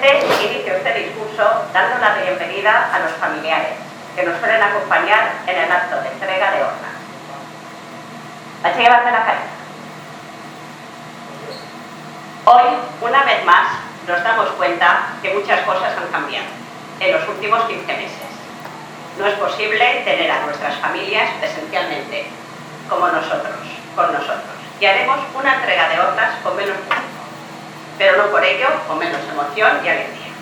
Simplemente inicio este discurso dando la bienvenida a los familiares que nos suelen acompañar en el acto de entrega de urnas. ¿Vais a llevarme la cabeza? Hoy, una vez más, nos damos cuenta que muchas cosas han cambiado en los últimos 15 meses. No es posible tener a nuestras familias presencialmente como nosotros, con nosotros. Y haremos una entrega de urnas con menos tiempo, pero no por ello con menos emoción y alegría.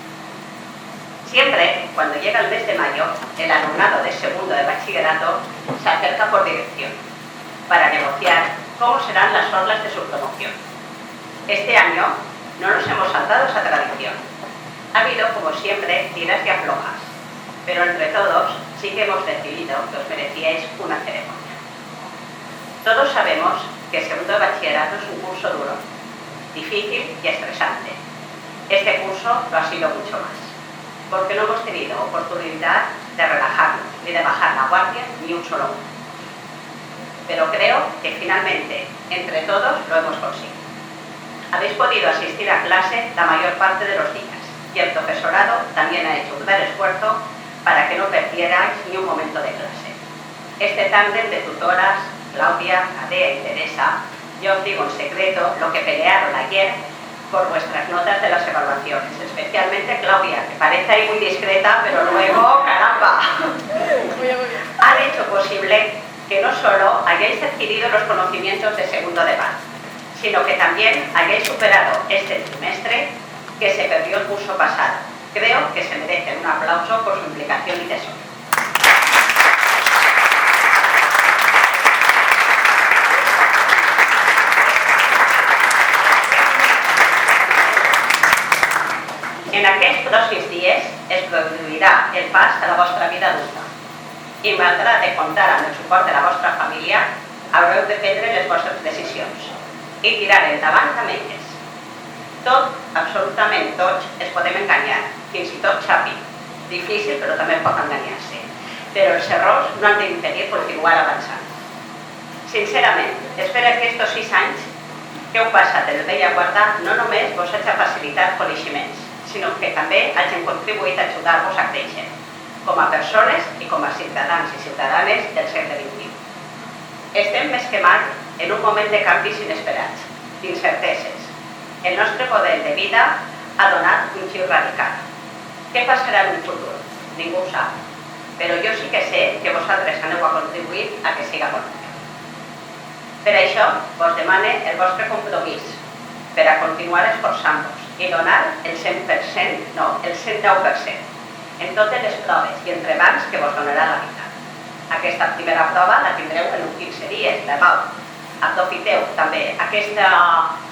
Siempre, cuando llega el mes de mayo, el alumnado de segundo de bachillerato se acerca por dirección para negociar cómo serán las orlas de su promoción. Este año no nos hemos saltado esa tradición. Ha habido, como siempre, tiras y aflojas, pero entre todos sí que hemos decidido que os merecíais una ceremonia. Todos sabemos que segundo de bachillerato es un curso duro, difícil y estresante. Este curso lo ha sido mucho más, porque no hemos tenido oportunidad de relajarnos ni de bajar la guardia ni un solo uno. Pero creo que finalmente, entre todos, lo hemos conseguido. Habéis podido asistir a clase la mayor parte de los días y el profesorado también ha hecho un gran esfuerzo para que no perdierais ni un momento de clase. Este tándem de tutoras, Claudia, Adea y Teresa, yo os digo en secreto lo que pelearon ayer por vuestras notas de las evaluaciones, especialmente Claudia, que parece ahí muy discreta, pero luego, caramba, han hecho posible que no solo hayáis adquirido los conocimientos de segundo de base, sino que también hayáis superado este trimestre que se perdió el curso pasado. Creo que se merecen un aplauso por su implicación y tesoro. En aquests pròxims dies es produirà el pas a la vostra vida adulta i malgrat de comptar amb el suport de la vostra família haureu de prendre les vostres decisions i tirar endavant amb elles. Tot, absolutament tots, es podem enganyar, fins i tot Xavi. Difícil, però també pot enganyar-se. Però els errors no han d'impedir continuar avançant. Sincerament, espero que estos 6 anys que heu passat en el vella guarda no només vos hagi facilitat coneixements, sinó que també hagin contribuït a ajudar-vos a créixer, com a persones i com a ciutadans i ciutadanes del segle XXI. Estem més que mai en un moment de canvis inesperats, d'incerteses. El nostre model de vida ha donat un gir radical. Què passarà en un futur? Ningú ho sap. Però jo sí que sé que vosaltres aneu a contribuir a que siga bon. Per això vos demane el vostre compromís per a continuar esforçant-vos i donar el 100%, no, el 110% en totes les proves i entrebancs que vos donarà la vida. Aquesta primera prova la tindreu en uns 15 dies, de pau. Aprofiteu també aquesta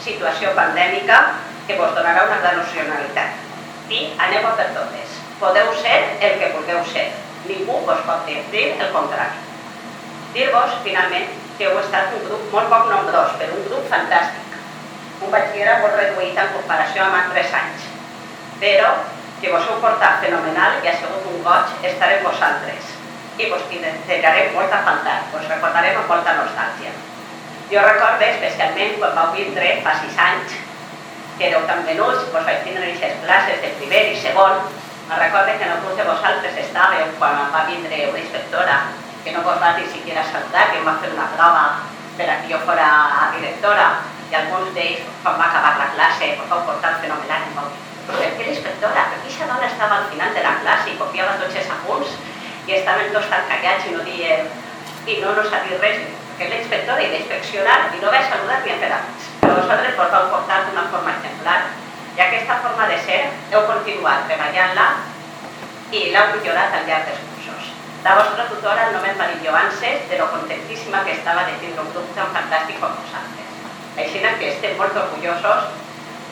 situació pandèmica que vos donarà una gran opcionalitat. I aneu a per totes. Podeu ser el que vulgueu ser. Ningú vos pot dir el contrari. Dir-vos, finalment, que heu estat un grup molt poc nombrós, però un grup fantàstic. Un batxillerat molt reduït en comparació amb altres anys. Però que vos heu portat fenomenal i ha sigut un goig estar amb vosaltres. I vos tirarem molt a faltar, vos recordarem amb molta nostàlgia. Jo recordo especialment quan vau vindre fa 6 anys, que éreu tan menuts, vos vaig tindre aquestes classes de primer i segon. Me'n recordo que alguns de vosaltres estàveu quan va vindre una inspectora que no vos va ni siquiera saludar, que em va fer una prova per a que jo fora directora, i alguns d'ells, quan va acabar la classe, vos vau portar fenomenal i vau dir: per què l'inspectora? Per què aquesta dona estava al final de la classe i copiava tots els apunts i estaven tots tan callats i no dient, i no s'ha dit res, que és la inspectora i d'inspeccionar i no va saludar ni a pedats. Però vosaltres vos vau portar d'una forma exemplar i aquesta forma de ser heu continuat treballant-la i l'heu millorat al llarg dels cursos. La vostra tutora només va dir lloances de lo contentíssima que estava de tindre un grup tan fantàstic com vosaltres. Així que estem molt orgullosos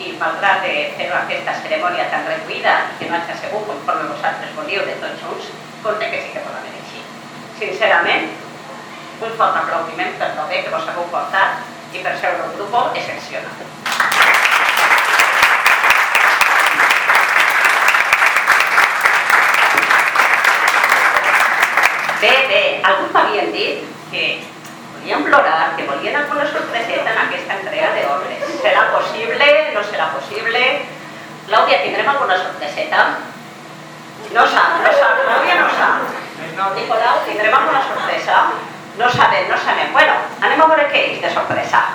i malgrat de fer aquesta cerimònia tan reduïda i que no hagi sigut conforme vosaltres volíeu de tots junts, compte que sí que vos la mereixi. Sincerament, un fort aplaudiment per lo bé que vos heu portat i per ser un grup excepcional. Bé, alguns m'havien dit que volien plorar, que volien alguna sorpreseta en aquesta entrega d'obres. Serà possible? No serà possible? Clàudia, tindrem alguna sorpreseta? No sap, Clàudia no sap. Nicolau, tindrem alguna sorpresa? No sabem. Bueno, anem a veure què és de sorpresa.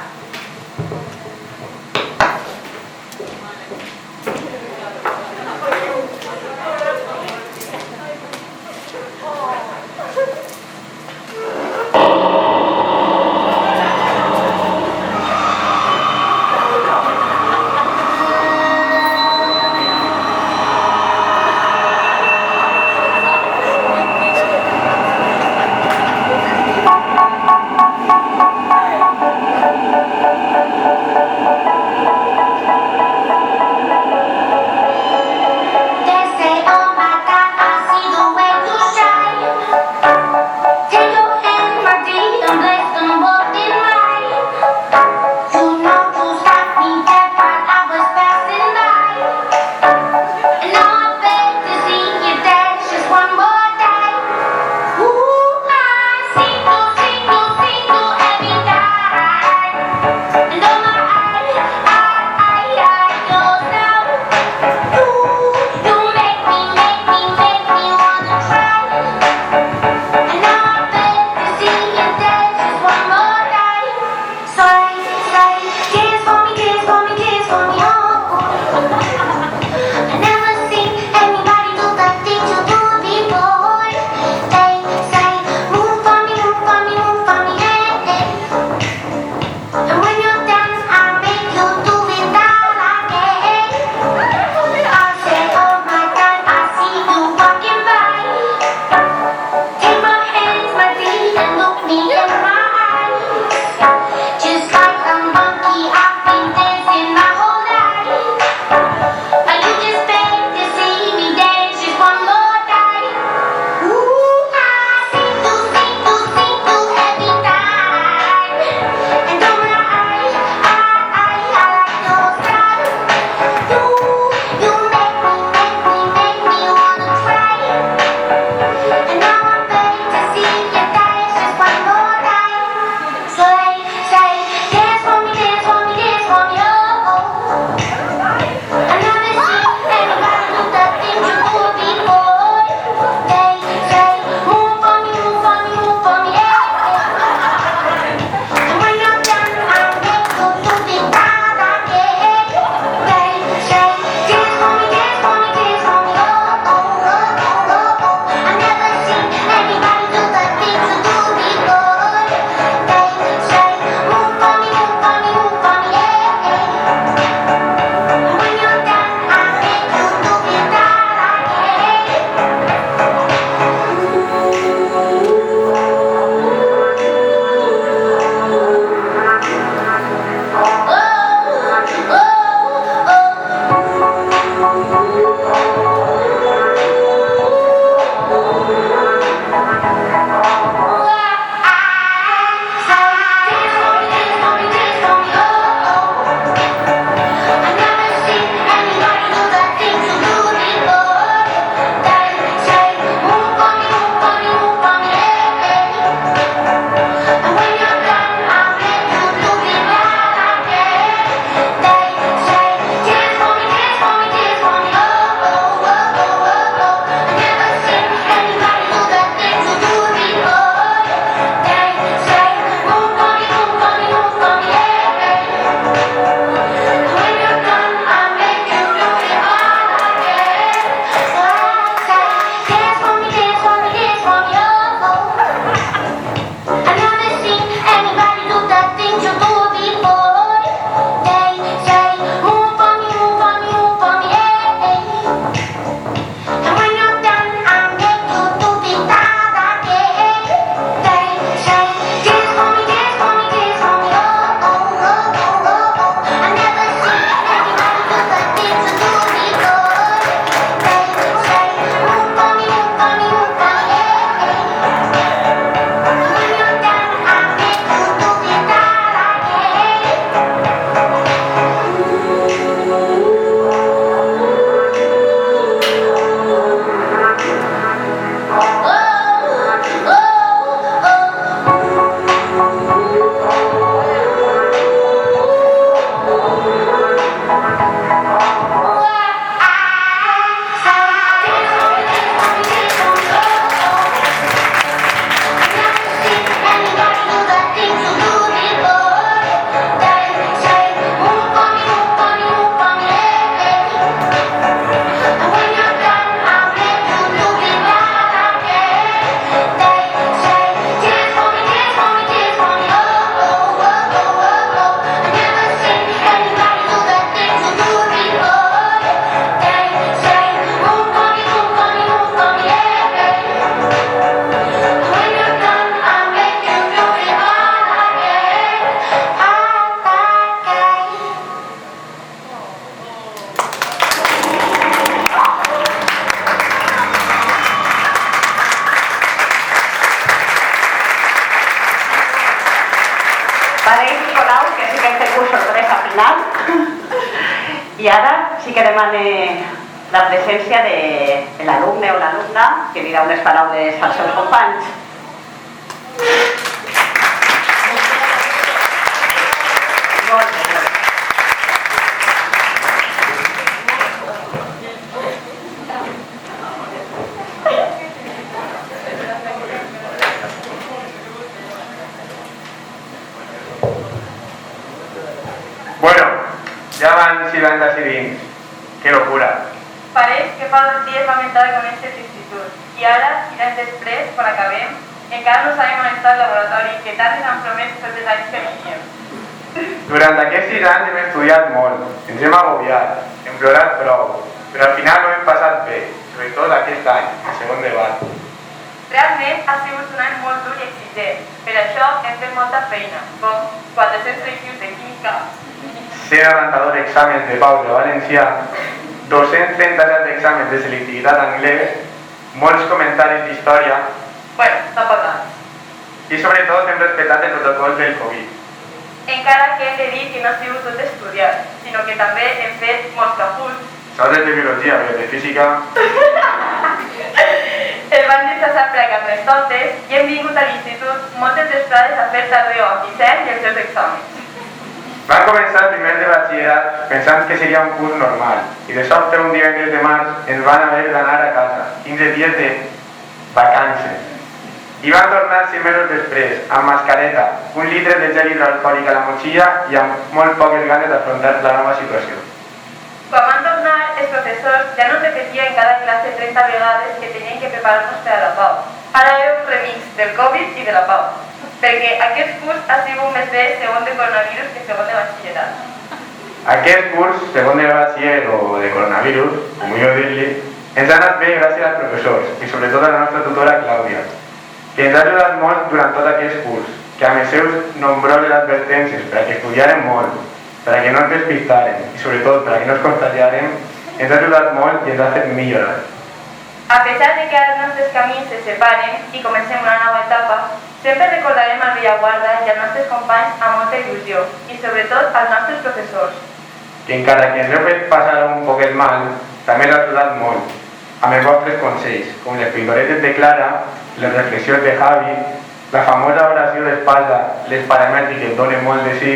Vale, Colau, que sí que este curs sorpresa final. I ara sí que demane la presència de l'alumne o l'alumna que dirà unes paraules als seus companys. Bueno, ja van 6 anys així dins. Que locura. Pareix que fa 2 dies vam entrar a conèixer l'institut i ara, 6 anys després, quan acabem, encara no sabem on està el laboratori que tant ens han promès tots els anys que veníem. Durant aquests 6 anys hem estudiat molt, ens hem agobiat, hem plorat prou, però al final ho hem passat bé, sobretot aquest any, el segon debat. Realment ha sigut un any molt dur i exigent, per això hem fet molta feina, com 400 reviews de química, 192 exàmens de paus de valencià, 237 exàmens de selectivitat anglès, molts comentaris d'història. Bueno, tampoc tant. I sobretot hem respectat el protocol del Covid. Encara que hem de dir que no ha sigut tot estudiat, sinó que també hem fet molts caputs. Saps de biologia, però de física... El van disfressar per a Carnestoltes i hem vingut a l'institut moltes vesprades a fer tardeo amb Vicent i els seus exàmens. Vam començar el primer de batxillerat pensant que seria un curs normal i de sobte un divendres de març ens van haver d'anar a casa, 15 dies de vacances. I van tornar 6 mesos després, amb mascareta, 1 litre de gel hidroalcohòlic a la motxilla i amb molt poques ganes d'afrontar la nova situació. Quan van tornar, els professors ja no repetien cada classe 30 vegades que tenien que preparar-nos per a la pau. Ara era un remix del Covid i de la pau, perquè aquest curs ha sigut més bé segon de coronavirus que segon de batxillerat. Aquest curs, segon de batxiller o de coronavirus, com millor dir-li, ens ha anat bé gràcies als professors i sobretot a la nostra tutora Clàudia, que ens ha ajudat molt durant tot aquest curs, que amb els seus nombroses advertències per a que estudiarem molt, per a que no ens despistàrem i sobretot per a que no ens contagiarem, ens ha ajudat molt i ens ha fet millorar. A pesar de que ara els nostres camins se separen i comencem una nova etapa, sempre recordarem el Bellaguarda i els nostres companys amb molta il·lusió i sobretot als nostres professors. Que encara que ens heu fet passar un poquet mal, també ens ha ajudat molt, amb els vostres consells, com les pintoretes de Clara, les reflexions de Javi, la famosa oració d'espasa, les paramètriques donen molt de sí,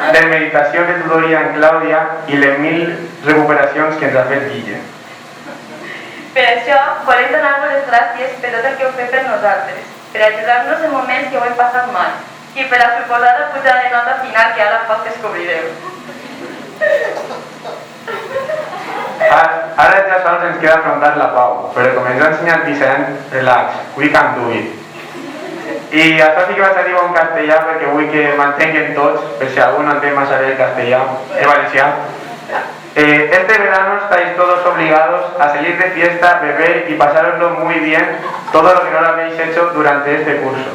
les meditacions de tutoria en Clàudia i les 1000 recuperacions que ens ha fet Guille. Per això, volem donar-vos les gràcies per tot el que heu fet per nosaltres, per ajudar-nos en moments que ho hem passat mal i per la suposada pujada de nota final que ara poc descobrireu. Ara ja sols ens queda afrontar la pau, però com ens ha ensenyat Vicent, relax, we can do it. I això sí que vaig a dir en castellà perquè vull que mantenguin tots, per si algú no entén massa bé el castellà, el valencià. Este verano estáis todos obligados a salir de fiesta, beber y pasároslo muy bien, todo lo que no lo habéis hecho durante este curso.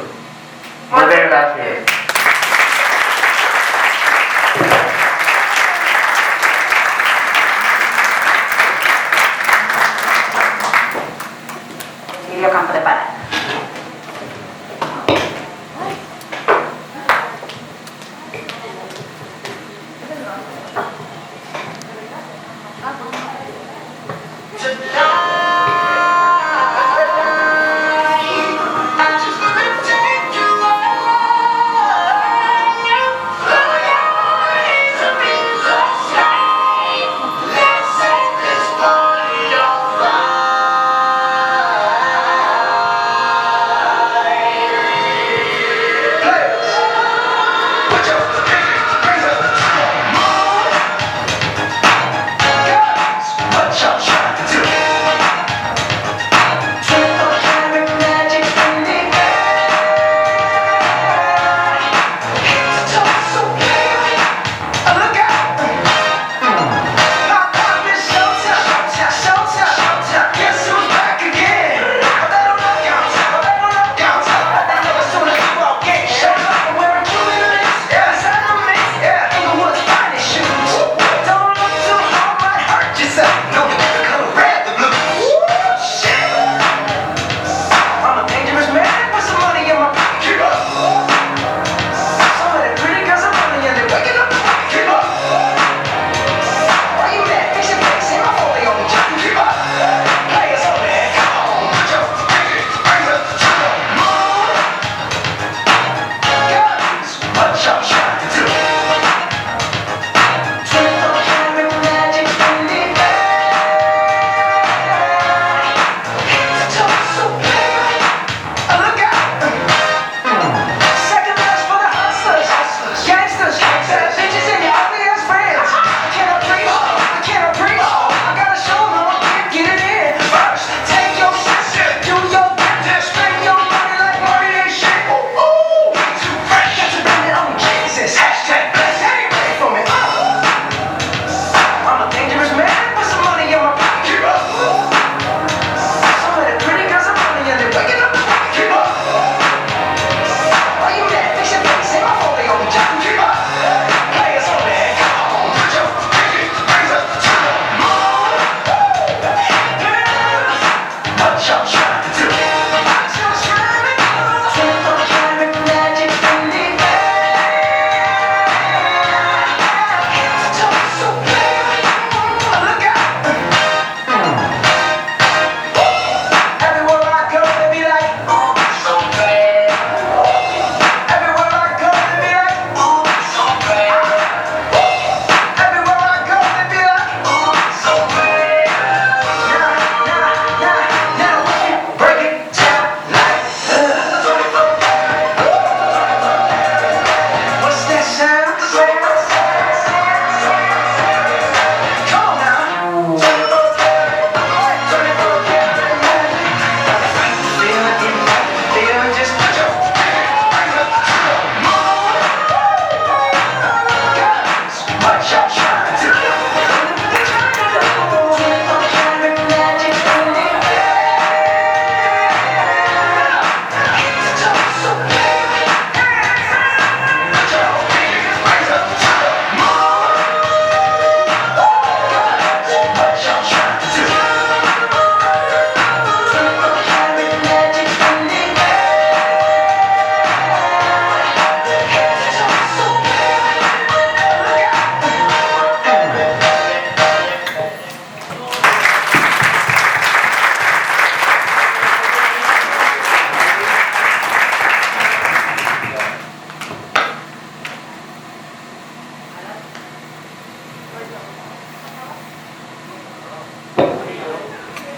Muchas gracias. Emilio Campo de Para.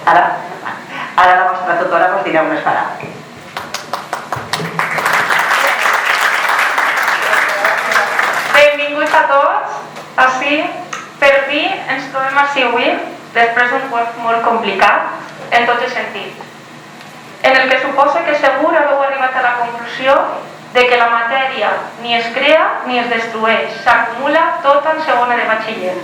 Ara la vostra tutora us dirà on es farà. Benvinguts a tots. Així, per fi ens trobem així avui, després d'un curs molt complicat en tots els sentits, en el que suposa que segur heu arribat a la conclusió de que la matèria ni es crea ni es destrueix, s'acumula tota en segona de batxiller.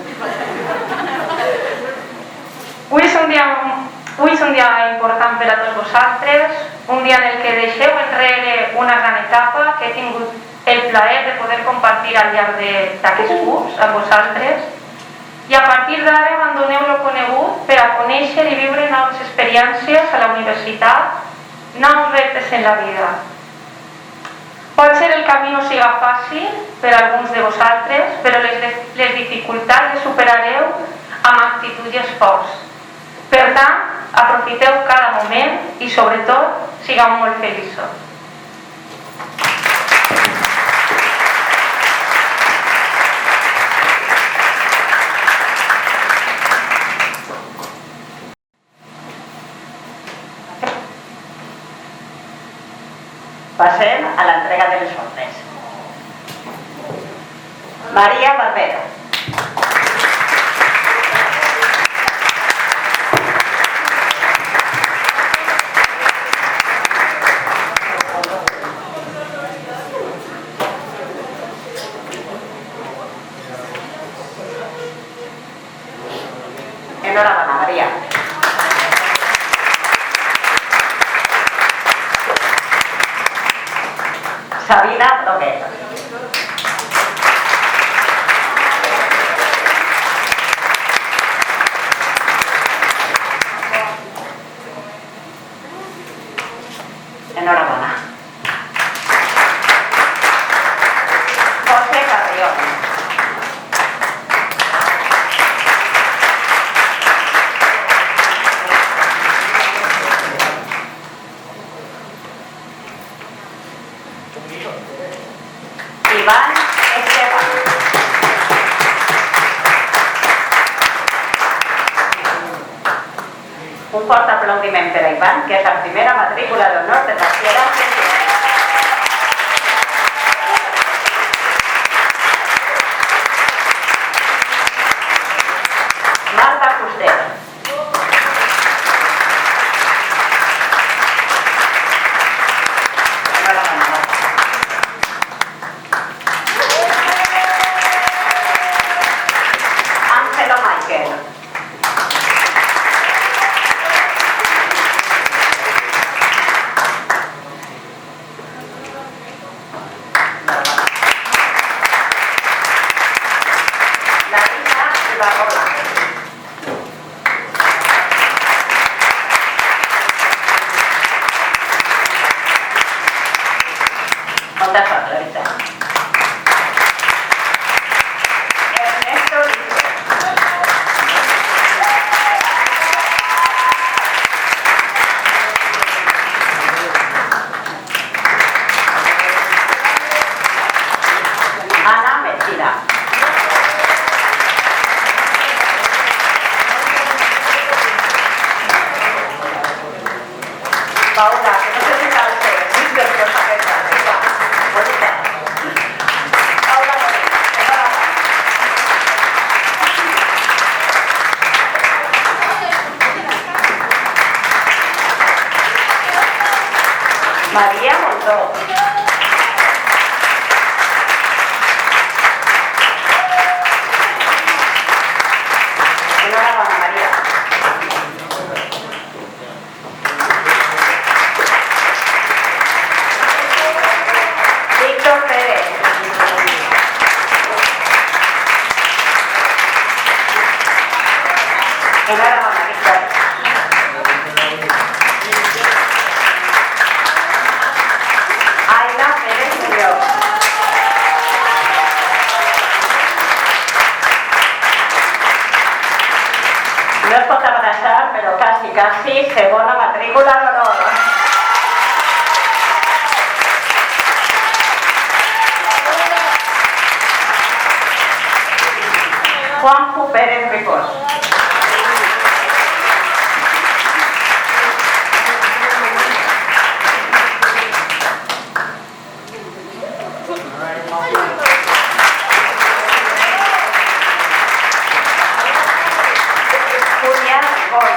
Avui és un dia important per a tots vosaltres, un dia en el que deixeu enrere una gran etapa que he tingut el plaer de poder compartir al llarg d'aquest curs amb vosaltres, i a partir d'ara abandoneu el conegut per a conèixer i viure noves experiències a la universitat, nous reptes en la vida. Pot ser el camí no siga fàcil per a alguns de vosaltres, però les dificultats les superareu amb actitud i esforç. Per tant, aprofiteu cada moment i, sobretot, sigueu molt feliços. Passem a l'entrega de les ordres. Maria Barbero. Enhorabona, Maria. Sabina Broguet. Enhorabona. José Carrión. Iván Esteban. Un fort aplaudiment per a Iván, que és la primera matrícula d'honor de batxillerat. Marta Fuster. Ángelo Michael. Larissa Ibarrola. Molta sort, Larissa. Ernesto Lice. Ana Mechida. Paula, que no sé si calce, sí, pero saqueta, arriba. Bonita. Paula, enhorabona. María Montó. Enhorabona, María. Víctor Pérez. Enhorabona, Víctor. Aina Pérez Muñoz. No es pot abraçar, però quasi, segona matrícula d'honor. Juanjo Pérez Ricós. Julia Boy.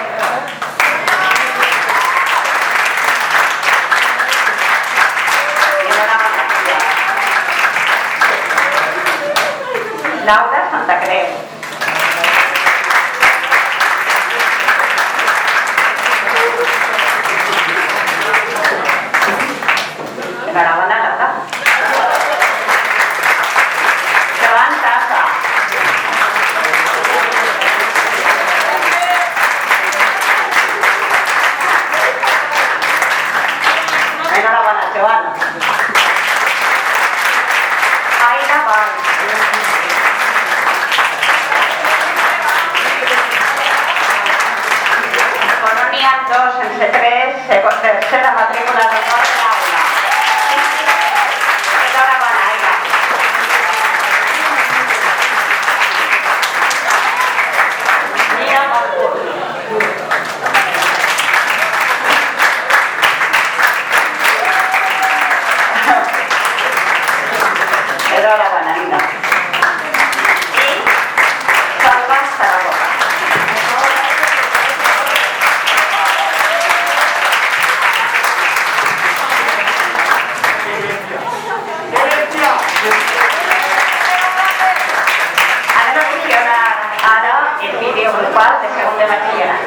Laura Santa Creu. Enhorabuena, Laura. Joan Casa. Enhorabuena, Joan. Aida Val. Colonial 2 en C3, tercera matrícula de cuarta aula. Enhorabuena, Aida. Mira Balcón. Enhorabuena, Linda. Y Salva Zaragoza. Anem a funcionar ara el vídeo grupal de segon de batxillerat.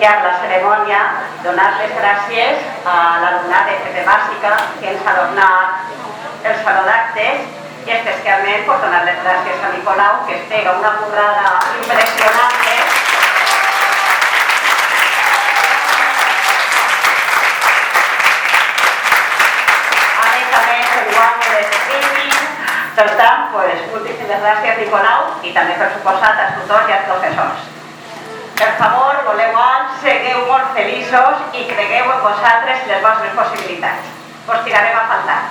ja la cerimònia, donar les gràcies a l'alumnat de FP Bàsica que ens ha donat el saló d'actes i especialment pues, donar les gràcies a Nicolau que es pega una currada impressionante. A més, el guanyo de streaming. Per tant, pues, moltíssimes gràcies Nicolau i també per suposat als tutors i als professors. Per favor, voleu anys, segueu molt feliços i cregueu en vosaltres les vostres possibilitats. Us tirarem a faltar.